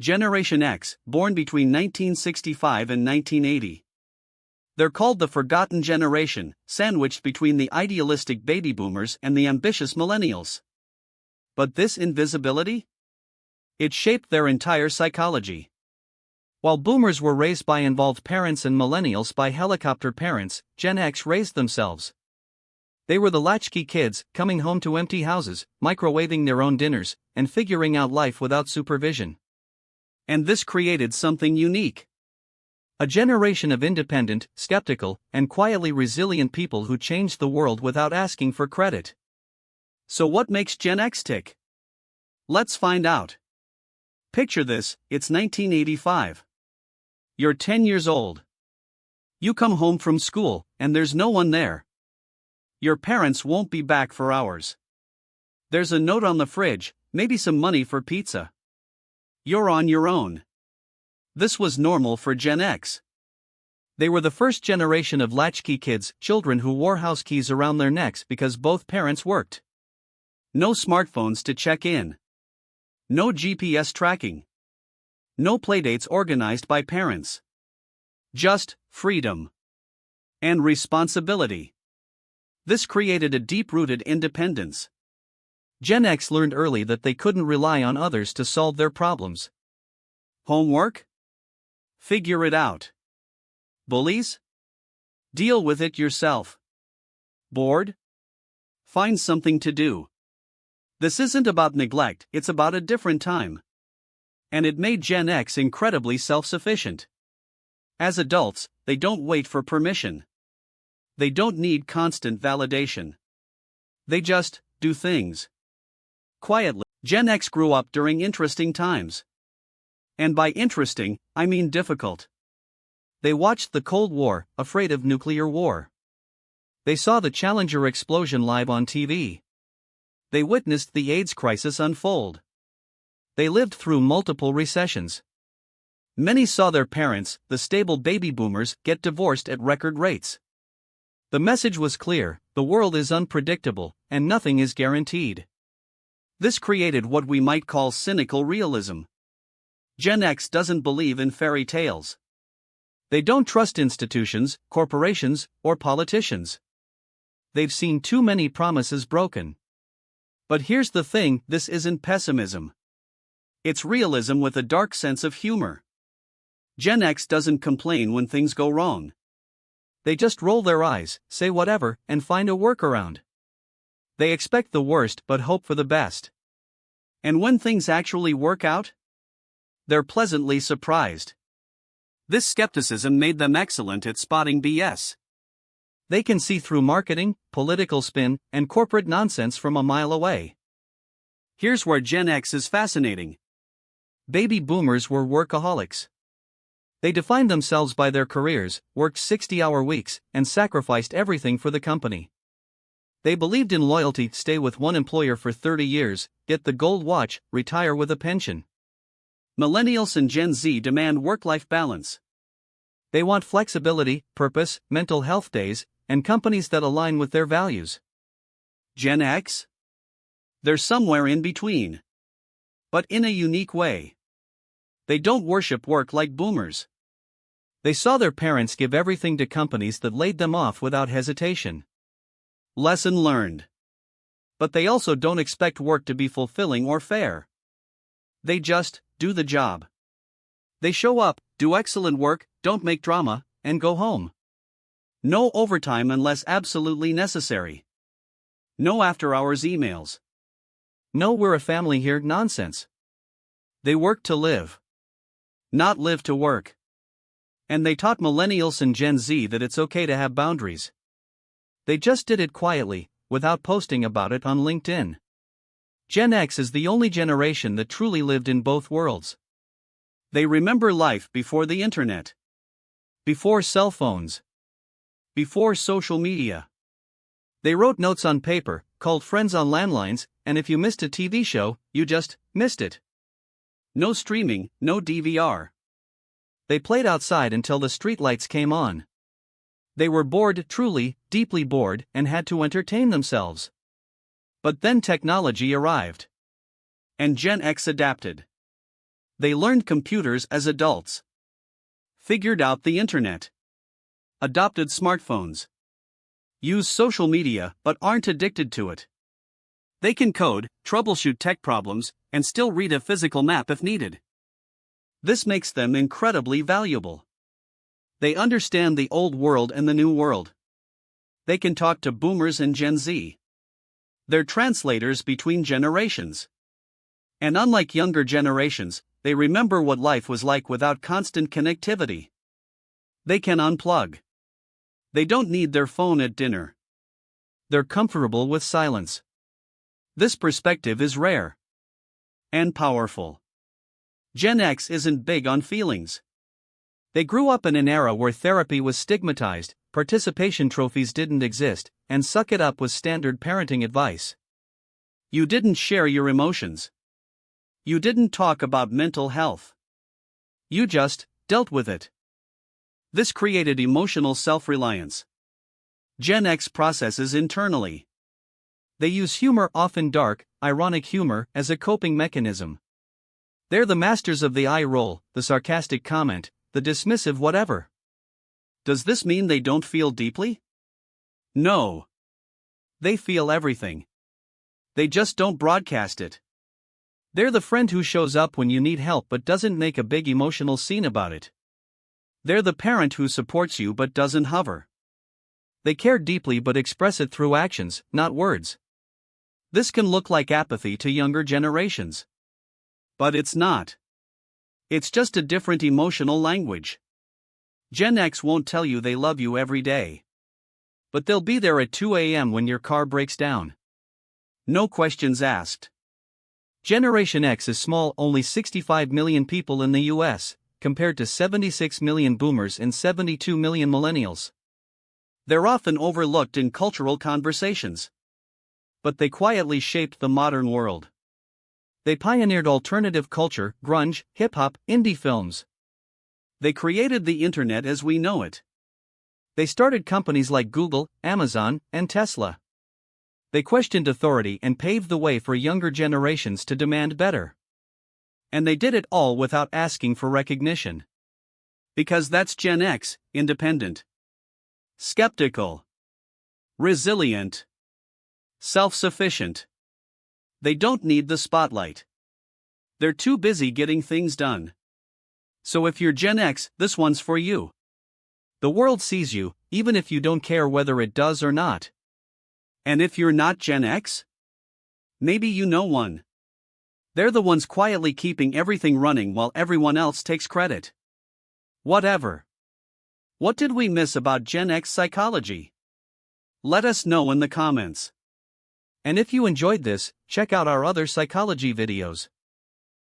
Generation X, born between 1965 and 1980. They're called the forgotten generation, sandwiched between the idealistic baby boomers and the ambitious millennials. But this invisibility? It shaped their entire psychology. While boomers were raised by involved parents and millennials by helicopter parents, Gen X raised themselves. They were the latchkey kids, coming home to empty houses, microwaving their own dinners, and figuring out life without supervision. And this created something unique. A generation of independent, skeptical, and quietly resilient people who changed the world without asking for credit. So what makes Gen X tick? Let's find out. Picture this, it's 1985. You're 10 years old. You come home from school, and there's no one there. Your parents won't be back for hours. There's a note on the fridge, maybe some money for pizza. You're on your own. This was normal for Gen X. They were the first generation of latchkey kids, children who wore house keys around their necks because both parents worked. No smartphones to check in. No GPS tracking. No playdates organized by parents. Just freedom. And responsibility. This created a deep-rooted independence. Gen X learned early that they couldn't rely on others to solve their problems. Homework? Figure it out. Bullies? Deal with it yourself. Bored? Find something to do. This isn't about neglect, it's about a different time. And it made Gen X incredibly self-sufficient. As adults, they don't wait for permission. They don't need constant validation. They just do things. Quietly, Gen X grew up during interesting times. And by interesting, I mean difficult. They watched the Cold War, afraid of nuclear war. They saw the Challenger explosion live on TV. They witnessed the AIDS crisis unfold. They lived through multiple recessions. Many saw their parents, the stable baby boomers, get divorced at record rates. The message was clear: the world is unpredictable, and nothing is guaranteed. This created what we might call cynical realism. Gen X doesn't believe in fairy tales. They don't trust institutions, corporations, or politicians. They've seen too many promises broken. But here's the thing, this isn't pessimism. It's realism with a dark sense of humor. Gen X doesn't complain when things go wrong. They just roll their eyes, say whatever, and find a workaround. They expect the worst but hope for the best. And when things actually work out, they're pleasantly surprised. This skepticism made them excellent at spotting BS. They can see through marketing, political spin, and corporate nonsense from a mile away. Here's where Gen X is fascinating. Baby boomers were workaholics. They defined themselves by their careers, worked 60-hour weeks, and sacrificed everything for the company. They believed in loyalty: stay with one employer for 30 years, get the gold watch, retire with a pension. Millennials and Gen Z demand work-life balance. They want flexibility, purpose, mental health days, and companies that align with their values. Gen X? They're somewhere in between. But in a unique way. They don't worship work like boomers. They saw their parents give everything to companies that laid them off without hesitation. Lesson learned. But they also don't expect work to be fulfilling or fair. They just do the job. They show up, do excellent work, don't make drama, and go home. No overtime unless absolutely necessary. No after-hours emails. No "we're a family here" nonsense. They work to live. Not live to work. And they taught millennials and Gen Z that it's okay to have boundaries. They just did it quietly, without posting about it on LinkedIn. Gen X is the only generation that truly lived in both worlds. They remember life before the internet. Before cell phones. Before social media. They wrote notes on paper, called friends on landlines, and if you missed a TV show, you just missed it. No streaming, no DVR. They played outside until the streetlights came on. They were bored, truly, deeply bored, and had to entertain themselves. But then technology arrived. And Gen X adapted. They learned computers as adults. Figured out the internet. Adopted smartphones. Use social media but aren't addicted to it. They can code, troubleshoot tech problems, and still read a physical map if needed. This makes them incredibly valuable. They understand the old world and the new world. They can talk to boomers and Gen Z. They're translators between generations. And unlike younger generations, they remember what life was like without constant connectivity. They can unplug. They don't need their phone at dinner. They're comfortable with silence. This perspective is rare and powerful. Gen X isn't big on feelings. They grew up in an era where therapy was stigmatized, participation trophies didn't exist, and suck it up was standard parenting advice. You didn't share your emotions. You didn't talk about mental health. You just dealt with it. This created emotional self-reliance. Gen X processes internally. They use humor, often dark, ironic humor, as a coping mechanism. They're the masters of the eye roll, the sarcastic comment, the dismissive whatever. Does this mean they don't feel deeply? No. They feel everything. They just don't broadcast it. They're the friend who shows up when you need help but doesn't make a big emotional scene about it. They're the parent who supports you but doesn't hover. They care deeply but express it through actions, not words. This can look like apathy to younger generations. But it's not. It's just a different emotional language. Gen X won't tell you they love you every day. But they'll be there at 2 a.m. when your car breaks down. No questions asked. Generation X is small, only 65 million people in the US, compared to 76 million boomers and 72 million millennials. They're often overlooked in cultural conversations. But they quietly shaped the modern world. They pioneered alternative culture, grunge, hip-hop, indie films. They created the internet as we know it. They started companies like Google, Amazon, and Tesla. They questioned authority and paved the way for younger generations to demand better. And they did it all without asking for recognition. Because that's Gen X, independent, skeptical, resilient, self-sufficient. They don't need the spotlight. They're too busy getting things done. So if you're Gen X, this one's for you. The world sees you, even if you don't care whether it does or not. And if you're not Gen X? Maybe you know one. They're the ones quietly keeping everything running while everyone else takes credit. Whatever. What did we miss about Gen X psychology? Let us know in the comments. And if you enjoyed this, check out our other psychology videos.